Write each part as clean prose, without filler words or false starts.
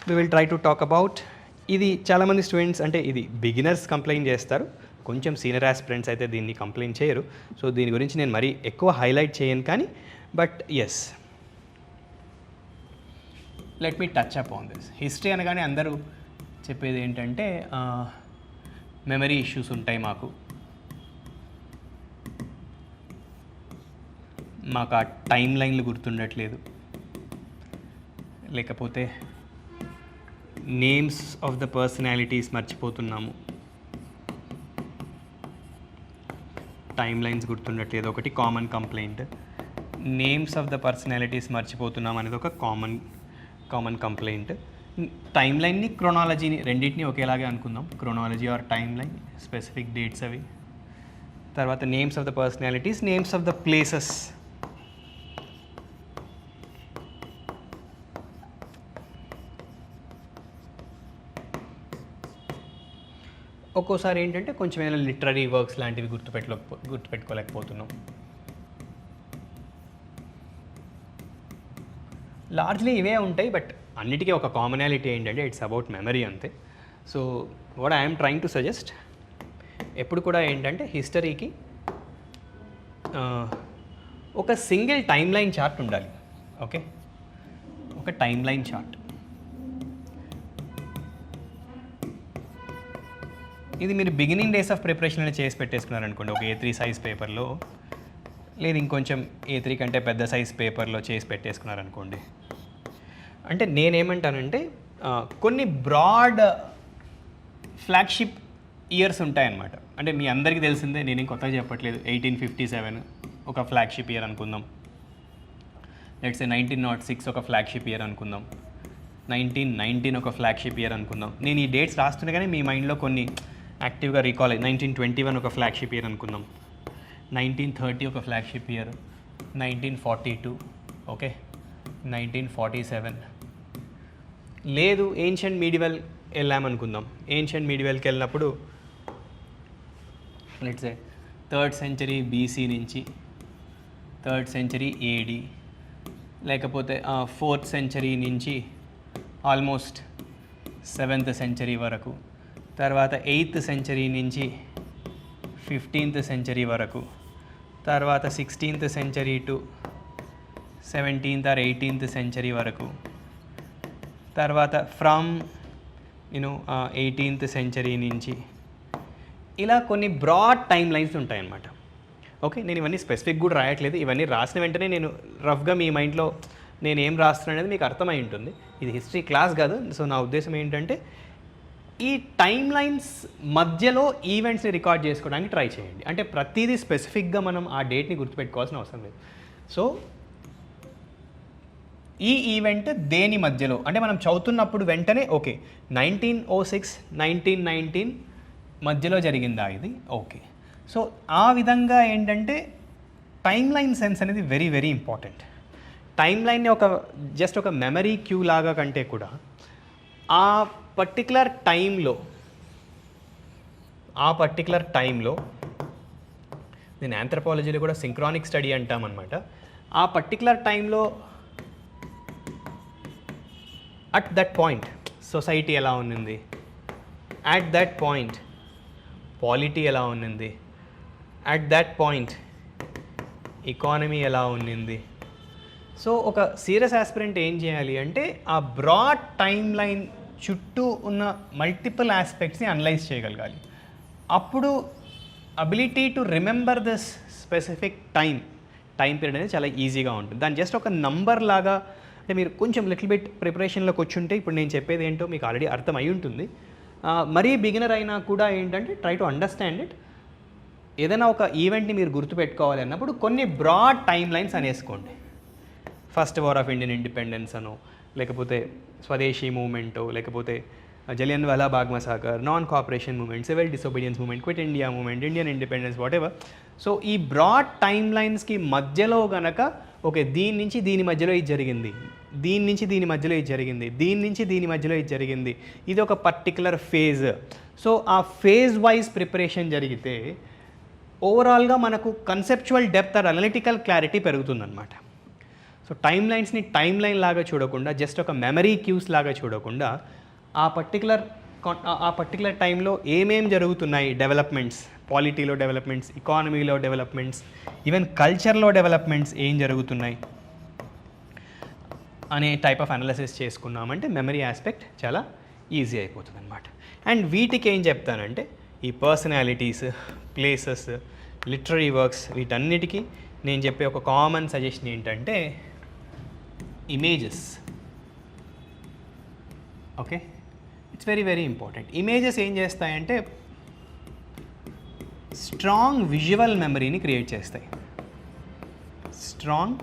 We will try to talk about ఇది చాలామంది students అంటే ఇది బిగినర్స్ కంప్లైంట్ చేస్తారు, కొంచెం సీనియర్ ఆస్పిరెంట్స్ అయితే దీన్ని కంప్లైంట్ చేయరు. సో దీని గురించి నేను మరీ ఎక్కువ హైలైట్ చేయను, కానీ but yes let me touch up on this. History అనగానే అందరూ చెప్పేది ఏంటంటే మెమరీ ఇష్యూస్ ఉంటాయి, మాకు ఆ టైం లైన్లు గుర్తుండట్లేదు, లేకపోతే నేమ్స్ ఆఫ్ ద పర్సనాలిటీస్ మర్చిపోతున్నాము, టైమ్ లైన్స్ గుర్తుండట్లేదు ఒకటి common complaint. Names of the personalities మర్చిపోతున్నాం అనేది ఒక కామన్ కంప్లైంట్. టైమ్ లైన్ని క్రొనాలజీని రెండింటిని ఒకేలాగే అనుకుందాం, chronology or timeline, specific dates అవి. తర్వాత names of the personalities, names of the places, ఒక్కోసారి ఏంటంటే కొంచెం ఏదైనా లిటరరీ వర్క్స్ లాంటివి గుర్తుపెట్టుకోలేకపోతున్నాం. లార్జ్లీ ఇవే ఉంటాయి, బట్ అన్నిటికీ ఒక కామనాలిటీ ఏంటంటే ఇట్స్ అబౌట్ మెమరీ అంతే. So what I'm trying to suggest, ఎప్పుడు కూడా ఏంటంటే హిస్టరీకి ఒక సింగిల్ టైమ్ లైన్ చార్ట్ ఉండాలి. ఓకే, ఒక టైమ్ లైన్ చార్ట్. ఇది మీరు బిగినింగ్ డేస్ ఆఫ్ ప్రిపరేషన్ చేసి పెట్టేసుకున్నారనుకోండి, ఒక A3 సైజ్ పేపర్లో, లేదు ఇంకొంచెం A3 కంటే పెద్ద సైజ్ పేపర్లో చేసి పెట్టేసుకున్నారనుకోండి. అంటే నేనేమంటానంటే కొన్ని బ్రాడ్ ఫ్లాగ్షిప్ ఇయర్స్ ఉంటాయన్నమాట. అంటే మీ అందరికీ తెలిసిందే, నేనేం కొత్తగా చెప్పట్లేదు. 1857 ఒక ఫ్లాగ్షిప్ ఇయర్ అనుకుందాం, లెట్స్ సే 1906 ఒక ఫ్లాగ్షిప్ ఇయర్ అనుకుందాం, 1919 ఒక ఫ్లాగ్షిప్ ఇయర్ అనుకుందాం. నేను ఈ డేట్స్ రాస్తున్నా కానీ మీ మైండ్లో కొన్ని యాక్టివ్గా రీకాల్ అయ్యి 1921 ఒక ఫ్లాగ్షిప్ ఇయర్ అనుకుందాం, 1930 ఒక ఫ్లాగ్షిప్ ఇయర్, 1942 ఓకే, 1947. లేదు ఏన్షియంట్ మీడివల్ వెళ్ళామనుకుందాం. ఏన్షియంట్ మీడివల్కి వెళ్ళినప్పుడు let's say 3rd century BC నుంచి 3rd century AD, లేకపోతే 4th century నుంచి ఆల్మోస్ట్ 7th century వరకు, తర్వాత 8th century నుంచి 15th century వరకు, తర్వాత 16th century to 17th or 18th century వరకు, తర్వాత ఫ్రమ్ 18th century నుంచి ఇలా కొన్ని బ్రాడ్ టైమ్ లైన్స్ ఉంటాయన్నమాట. ఓకే, నేను ఇవన్నీ స్పెసిఫిక్ కూడా రాయట్లేదు, ఇవన్నీ రాసిన వెంటనే నేను రఫ్గా మీ మైండ్లో నేను ఏం రాస్తున్నాను అనేది మీకు అర్థమై ఉంటుంది. ఇది హిస్టరీ క్లాస్ కాదు. సో నా ఉద్దేశం ఏంటంటే ఈ టైమ్ లైన్స్ మధ్యలో ఈవెంట్స్ని రికార్డ్ చేసుకోవడానికి ట్రై చేయండి. అంటే ప్రతిదీ స్పెసిఫిక్గా మనం ఆ డేట్ని గుర్తుపెట్టుకోవాల్సిన అవసరం లేదు. సో ఈ ఈవెంట్ దేని మధ్యలో అంటే మనం చదువుతున్నప్పుడు వెంటనే ఓకే 1906 1919 మధ్యలో జరిగిందా ఇది, ఓకే. సో ఆ విధంగా ఏంటంటే టైమ్ లైన్ సెన్స్ అనేది వెరీ వెరీ ఇంపార్టెంట్. టైమ్ లైన్ని జస్ట్ ఒక మెమరీ క్యూ లాగా కంటే కూడా ఆ పర్టికులర్ టైంలో నేను ఆంథ్రోపాలజీలో కూడా సింక్రానిక్ స్టడీ అంటామన్నమాట. ఆ పర్టికులర్ టైంలో అట్ దట్ పాయింట్ సొసైటీ ఎలా ఉన్నింది, అట్ దట్ పాయింట్ పాలిటీ ఎలా ఉన్నింది, అట్ దట్ పాయింట్ ఎకానమీ ఎలా ఉన్నింది. సో ఒక సీరియస్ ఆస్పిరెంట్ ఏం చేయాలి అంటే ఆ బ్రాడ్ టైమ్ లైన్ చుట్టూ ఉన్న మల్టిపుల్ ఆస్పెక్ట్స్ని అనలైజ్ చేయగలగాలి. అప్పుడు ability to remember this specific time period అనేది చాలా ఈజీగా ఉంటుంది. దాన్ని జస్ట్ ఒక నంబర్ లాగా అంటే మీరు కొంచెం లిటిల్ బిట్ ప్రిపరేషన్లోకి వచ్చి ఉంటే ఇప్పుడు నేను చెప్పేది ఏంటో మీకు ఆల్రెడీ అర్థం అయి ఉంటుంది. మరీ బిగినర్ అయినా కూడా ఏంటంటే ట్రై టు అండర్స్టాండ్ ఇట్. ఏదైనా ఒక ఈవెంట్ని మీరు గుర్తుపెట్టుకోవాలి అన్నప్పుడు కొన్ని బ్రాడ్ టైమ్ లైన్స్ అనేసుకోండి. First war of Indian independence అనో, లేకపోతే స్వదేశీ మూమెంటో, లేకపోతే Jallianwala Bagh massacre, non cooperation movement, civil disobedience movement, quit India movement, Indian independence, whatever. So ఈ బ్రాడ్ టైమ్ లైన్స్కి మధ్యలో గనక ఓకే దీని నుంచి దీని మధ్యలో ఇది జరిగింది, దీని నుంచి దీని మధ్యలో ఇది జరిగింది, దీని నుంచి దీని మధ్యలో ఇది జరిగింది, ఇది ఒక పర్టికులర్ ఫేజ్. సో ఆ ఫేజ్ వైజ్ ప్రిపరేషన్ జరిగితే ఓవరాల్గా మనకు conceptual depth or analytical clarity పెరుగుతుందన్నమాట. సో టైమ్ లైన్స్ని టైమ్ లైన్ లాగా చూడకుండా జస్ట్ ఒక మెమరీ క్యూస్ లాగా చూడకుండా ఆ పర్టికులర్ టైంలో ఏమేం జరుగుతున్నాయి డెవలప్మెంట్స్, పాలిటీలో డెవలప్మెంట్స్, ఎకానమీలో డెవలప్మెంట్స్, ఈవెన్ కల్చర్లో డెవలప్మెంట్స్ ఏం జరుగుతున్నాయి అనే టైప్ ఆఫ్ అనాలిసిస్ చేసుకున్నామంటే మెమరీ ఆస్పెక్ట్ చాలా ఈజీ అయిపోతుంది అనమాట. అండ్ వీటికి ఏం చెప్తానంటే ఈ పర్సనాలిటీస్, ప్లేసెస్, లిటరరీ వర్క్స్ వీటన్నిటికీ నేను చెప్పే ఒక కామన్ సజెషన్ ఏంటంటే images. Okay, it's very very important. Images ఏం చేస్తాయంటే స్ట్రాంగ్ విజువల్ మెమరీని క్రియేట్ చేస్తాయి. స్ట్రాంగ్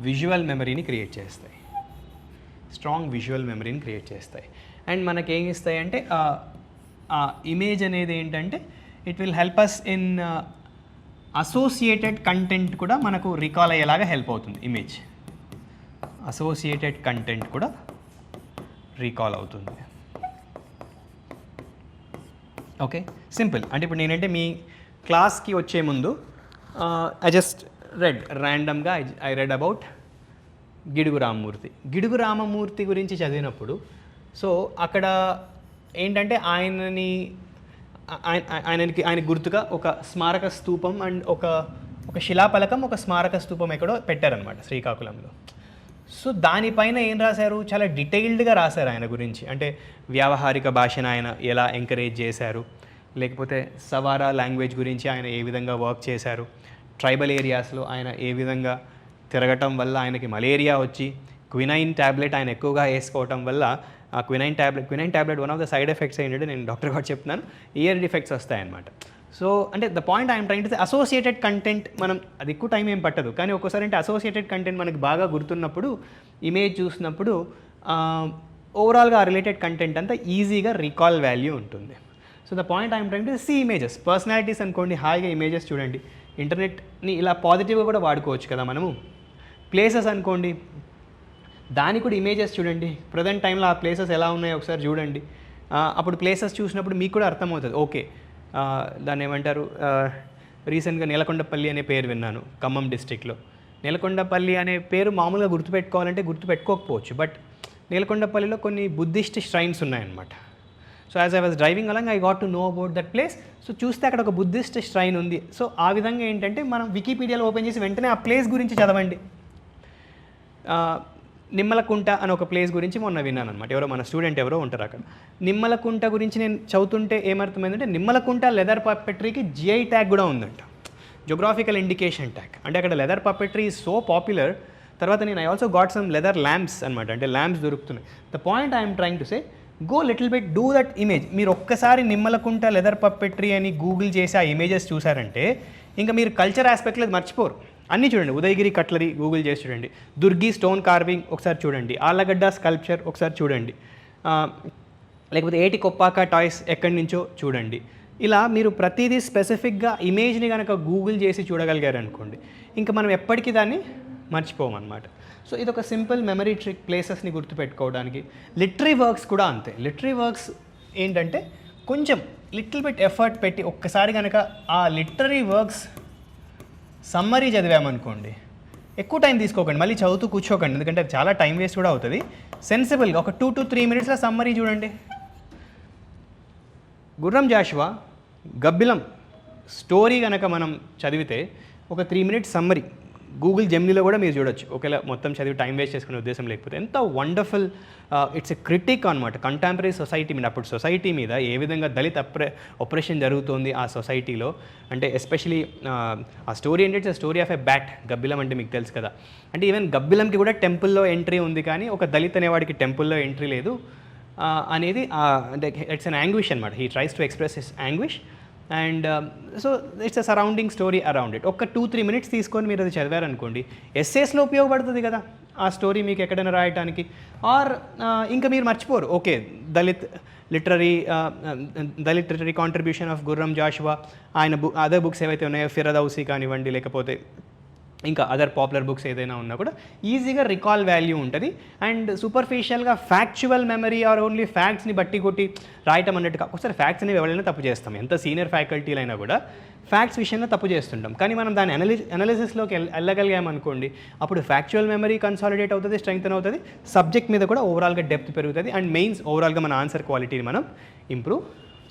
విజువల్ మెమరీని క్రియేట్ చేస్తాయి. స్ట్రాంగ్ విజువల్ మెమరీని క్రియేట్ చేస్తాయి. అండ్ మనకేం ఇస్తాయంటే ఆ ఇమేజ్ అనేది ఏంటంటే it will help us in associated content కూడా మనకు రికాల్ అయ్యేలాగా హెల్ప్ అవుతుంది. ఇమేజ్ అసోసియేటెడ్ కంటెంట్ కూడా రీకాల్ అవుతుంది. Okay, simple. అంటే ఇప్పుడు నేనంటే మీ క్లాస్కి వచ్చే ముందు ఐ జస్ట్ ర్యాండమ్గా I read about Gidugu Ramamurthy. Gidugu Ramamurthy గురించి చదివినప్పుడు సో అక్కడ ఏంటంటే ఆయన గుర్తుగా ఒక స్మారక స్తూపం అండ్ ఒక శిలాఫలకం, ఒక స్మారక స్తూపం ఎక్కడో పెట్టారనమాట శ్రీకాకుళంలో. సో దానిపైన ఏం రాశారు, చాలా డీటెయిల్డ్గా రాశారు ఆయన గురించి. అంటే వ్యావహారిక భాషను ఆయన ఎలా ఎంకరేజ్ చేశారు, లేకపోతే సవారా లాంగ్వేజ్ గురించి ఆయన ఏ విధంగా వర్క్ చేశారు, ట్రైబల్ ఏరియాస్లో ఆయన ఏ విధంగా తిరగటం వల్ల ఆయనకి మలేరియా వచ్చి క్వినైన్ ట్యాబ్లెట్ ఆయన ఎక్కువగా వేసుకోవటం వల్ల ఆ quinine tablet one of the side effects ఏంటంటే నేను డాక్టర్ గారు చెప్తున్నాను, ఇయర్ డిఫెక్ట్స్ వస్తాయన్నమాట. సో అంటే the point I'm trying to say associated content మనం అది ఎక్కువ టైం ఏం పట్టదు, కానీ ఒక్కోసారి అంటే అసోసియేటెడ్ కంటెంట్ మనకి బాగా గుర్తున్నప్పుడు ఇమేజ్ చూసినప్పుడు ఓవరాల్గా ఆ రిలేటెడ్ కంటెంట్ అంతా ఈజీగా రికాల్ వాల్యూ ఉంటుంది. So the point I'm trying to see images. Personalities అనుకోండి, హాయిగా ఇమేజెస్ చూడండి. ఇంటర్నెట్ని ఇలా పాజిటివ్గా కూడా వాడుకోవచ్చు కదా మనము. ప్లేసెస్ అనుకోండి, దానికి కూడా ఇమేజెస్ చూడండి. ప్రజెంట్ టైంలో ఆ ప్లేసెస్ ఎలా ఉన్నాయో ఒకసారి చూడండి. అప్పుడు ప్లేసెస్ చూసినప్పుడు మీకు కూడా అర్థమవుతుంది. ఓకే, దాన్ని ఏమంటారు, రీసెంట్గా నేలకొండపల్లి అనే పేరు విన్నాను ఖమ్మం డిస్ట్రిక్ట్లో. నేలకొండపల్లి అనే పేరు మామూలుగా గుర్తుపెట్టుకోవాలంటే గుర్తుపెట్టుకోకపోవచ్చు, బట్ నేలకొండపల్లిలో కొన్ని బుద్ధిస్ట్ ష్రైన్స్ ఉన్నాయన్నమాట. So as I was driving along I got to know about that place. So చూస్తే అక్కడ ఒక బుద్ధిస్ట్ ష్రైన్ ఉంది. సో ఆ విధంగా ఏంటంటే మనం వికీపీడియాలో ఓపెన్ చేసి వెంటనే ఆ ప్లేస్ గురించి చదవండి. నిమ్మలకుంట అని ఒక ప్లేస్ గురించి మొన్న విన్నాను అనమాట. ఎవరో మన స్టూడెంట్ ఎవరో ఉంటారు అక్కడ. నిమ్మలకుంట గురించి నేను చదువుతుంటే ఏమర్థమైందంటే నిమ్మలకుంట లెదర్ పపెట్రీకి జిఐ ట్యాగ్ కూడా ఉందంట, జోగ్రాఫికల్ ఇండికేషన్ ట్యాగ్. అంటే అక్కడ leather puppetry is so popular. తర్వాత నేను I also got some leather lamps అనమాట, అంటే ల్యాంప్స్ దొరుకుతున్నాయి. The point I'm trying to say go little bit do that image. మీరు ఒక్కసారి నిమ్మలకుంట లెదర్ పపెట్రీ అని గూగుల్ చేసి ఆ ఇమేజెస్ చూసారంటే ఇంకా మీరు కల్చర్ ఆస్పెక్ట్లో మర్చిపోరు. అన్నీ చూడండి. ఉదయగిరి కట్లరీ గూగుల్ చేసి చూడండి, దుర్గి స్టోన్ కార్వింగ్ ఒకసారి చూడండి, ఆళ్ళగడ్డ స్కల్ప్చర్ ఒకసారి చూడండి, లేకపోతే ఏటి కొప్పాక టాయ్స్ ఎక్కడి నుంచో చూడండి. ఇలా మీరు ప్రతిదీ స్పెసిఫిక్గా ఇమేజ్ని కనుక గూగుల్ చేసి చూడగలిగారు అనుకోండి, ఇంకా మనం ఎప్పటికీ దాన్ని మర్చిపోమన్నమాట. సో ఇది ఒక సింపుల్ మెమరీ ట్రిక్ ప్లేసెస్ని గుర్తుపెట్టుకోవడానికి. లిటరీ వర్క్స్ కూడా అంతే. లిటరీ వర్క్స్ ఏంటంటే కొంచెం లిటిల్ బిట్ ఎఫర్ట్ పెట్టి ఒక్కసారి కనుక ఆ లిటరీ వర్క్స్ సమ్మరీ చదివామనుకోండి, ఎక్కువ టైం తీసుకోకండి, మళ్ళీ చదువుతూ కూర్చోకండి, ఎందుకంటే చాలా టైం వేస్ట్ కూడా అవుతుంది. సెన్సిబుల్గా ఒక 2 to 3 minutesలో సమ్మరీ చూడండి. గుర్రం జాషువా గబ్బిలం స్టోరీ కనుక మనం చదివితే ఒక 3 minutes సమ్మరీ గూగుల్ జెమినీలో కూడా మీరు చూడొచ్చు, ఒకవేళ మొత్తం చదివి టైం వేస్ట్ చేసుకునే ఉద్దేశం లేకపోతే. ఎంత వండర్ఫుల్, ఇట్స్ ఎ క్రిటిక్ అనమాట కంటెంపరీ సొసైటీ మీద. అప్పుడు సొసైటీ మీద ఏ విధంగా దళిత్ ఆపరేషన్ జరుగుతుంది ఆ సొసైటీలో, అంటే ఎస్పెషలీ ఆ స్టోరీ ఏంటంటే స్టోరీ ఆఫ్ ఎ బ్యాట్. గబ్బిలం అంటే మీకు తెలుసు కదా, అంటే ఈవెన్ గబ్బిలంకి కూడా టెంపుల్లో ఎంట్రీ ఉంది, కానీ ఒక దళిత్ అనేవాడికి టెంపుల్లో ఎంట్రీ లేదు అనేది అంటే ఇట్స్ అన్ యాంగ్విష్ అనమాట. He tries to express his anguish and so it's a surrounding story around it. ఒక 2-3 minutes తీసుకొని మీరు అది చదివారనుకోండి, ఎస్సేస్లో ఉపయోగపడుతుంది కదా ఆ స్టోరీ మీకు ఎక్కడైనా రాయటానికి. ఆర్ ఇంకా మీరు మర్చిపోరు, okay Dalit literary contribution of Gurram Jashuva, ఆయన అదర్ బుక్స్ ఏవైతే ఉన్నాయో ఫిరదౌసి కానివ్వండి, లేకపోతే ఇంకా అదర్ పాపులర్ బుక్స్ ఏదైనా ఉన్నా కూడా ఈజీగా రికాల్ వాల్యూ ఉంటుంది. అండ్ సూపర్ఫిషియల్గా ఫ్యాక్చువల్ మెమరీ ఆర్ ఓన్లీ ఫ్యాక్ట్స్ని బట్టి కొట్టి రాయటం అన్నట్టు ఒకసారి ఫ్యాక్ట్స్ అనేవి ఎవరైనా తప్పు చేస్తాం, ఎంత సీనియర్ ఫ్యాకల్టీలు అయినా కూడా ఫ్యాక్ట్స్ విషయంలో తప్పు చేస్తుంటాం. కానీ మనం దాని అనాలిసిస్లోకి వెళ్ళగలిగామనుకోండి, అప్పుడు ఫ్యాక్చువల్ మెమరీ కన్సాలిడేట్ అవుతుంది, స్ట్రెంగ్తన్ అవుతుంది, సబ్జెక్ట్ మీద కూడా ఓవరాల్గా డెప్త్ పెరుగుతుంది, అండ్ మెయిన్స్ ఓవరాల్గా మన ఆన్సర్ క్వాలిటీని మనం ఇంప్రూవ్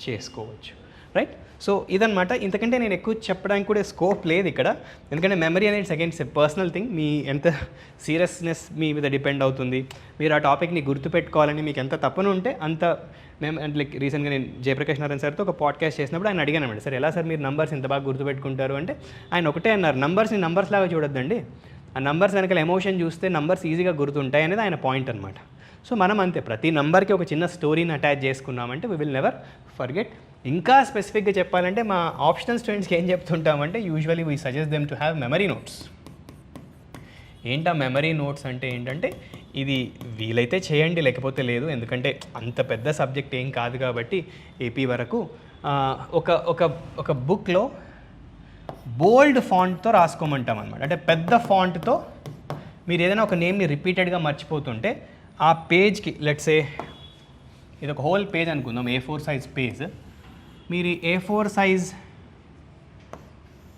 చేసుకోవచ్చు. రైట్. సో ఇదనమాట. ఇంతకంటే నేను ఎక్కువ చెప్పడానికి కూడా స్కోప్ లేదు ఇక్కడ, ఎందుకంటే మెమరీ అనేది సెకండ్ పర్సనల్ థింగ్. మీ ఎంత సీరియస్నెస్ మీ మీద డిపెండ్ అవుతుంది, మీరు ఆ టాపిక్ని గుర్తుపెట్టుకోవాలని మీకు ఎంత తప్పను ఉంటే అంత. మేము లైక్ రీసెంట్గా నేను జయప్రకాష్ నారాయణ సార్తో ఒక పాడ్కాస్ట్ చేసినప్పుడు ఆయన అడిగాను అనమాట, సార్ ఎలా సార్ మీరు నంబర్స్ ఇంత బాగా గుర్తుపెట్టుకుంటారు అంటే ఆయన ఒకటే అన్నారు, నంబర్స్ని నంబర్స్ లాగా చూడొద్దండి, ఆ నంబర్స్ వెనకాల ఎమోషన్ చూస్తే నంబర్స్ ఈజీగా గుర్తుంటాయి అనేది ఆయన పాయింట్ అనమాట. సో మనం అంతే, ప్రతి నంబర్కి ఒక చిన్న స్టోరీని అటాచ్ చేసుకున్నామంటే వీ విల్ నెవర్ ఫర్గెట్. ఇంకా స్పెసిఫిక్గా చెప్పాలంటే మా ఆప్షనల్ స్టూడెంట్స్కి ఏం చెప్తుంటామంటే usually we suggest them to have memory notes. ఏంటా మెమరీ నోట్స్ అంటే ఏంటంటే, ఇది వీలైతే చేయండి లేకపోతే లేదు, ఎందుకంటే అంత పెద్ద సబ్జెక్ట్ ఏం కాదు కాబట్టి ఏపీ వరకు. ఒక ఒక ఒక బుక్లో బోల్డ్ ఫాంట్తో రాసుకోమంటాం అనమాట. అంటే పెద్ద ఫాంట్తో మీరు ఏదైనా ఒక నేమ్ని రిపీటెడ్గా మర్చిపోతుంటే ఆ పేజ్కి, లెట్సే ఇది ఒక హోల్ పేజ్ అనుకుందాం, A4 సైజ్ పేజ్. మీరు A4 సైజ్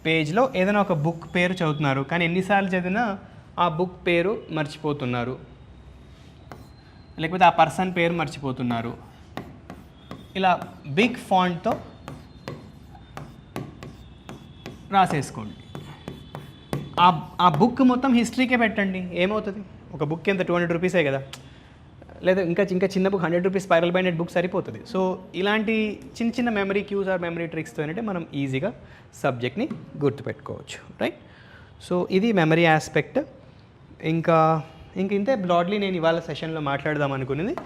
పేజ్లో ఏదైనా ఒక బుక్ పేరు చదువుతున్నారు, కానీ ఎన్నిసార్లు చదివినా ఆ బుక్ పేరు మర్చిపోతున్నారు, లేకపోతే ఆ పర్సన్ పేరు మర్చిపోతున్నారు. ఇలా బిగ్ ఫాంట్తో రాసేసుకోండి. ఆ బుక్ మొత్తం హిస్టరీకే పెట్టండి, ఏమవుతుంది? ఒక బుక్ ఎంత 200 రూపీసే కదా, లేదా ఇంకా చిన్న book 100 rupees spiral binded book సరిపోతుంది. సో ఇలాంటి చిన్న చిన్న మెమరీ క్యూస్ ఆర్ మెమరీ ట్రిక్స్తో ఏంటంటే మనం ఈజీగా సబ్జెక్ట్ని గుర్తుపెట్టుకోవచ్చు. రైట్. సో ఇది మెమరీ ఆస్పెక్ట్. ఇంకా ఇంతే బ్రాడ్లీ నేను ఇవాళ సెషన్లో మాట్లాడదాం అనుకున్నది.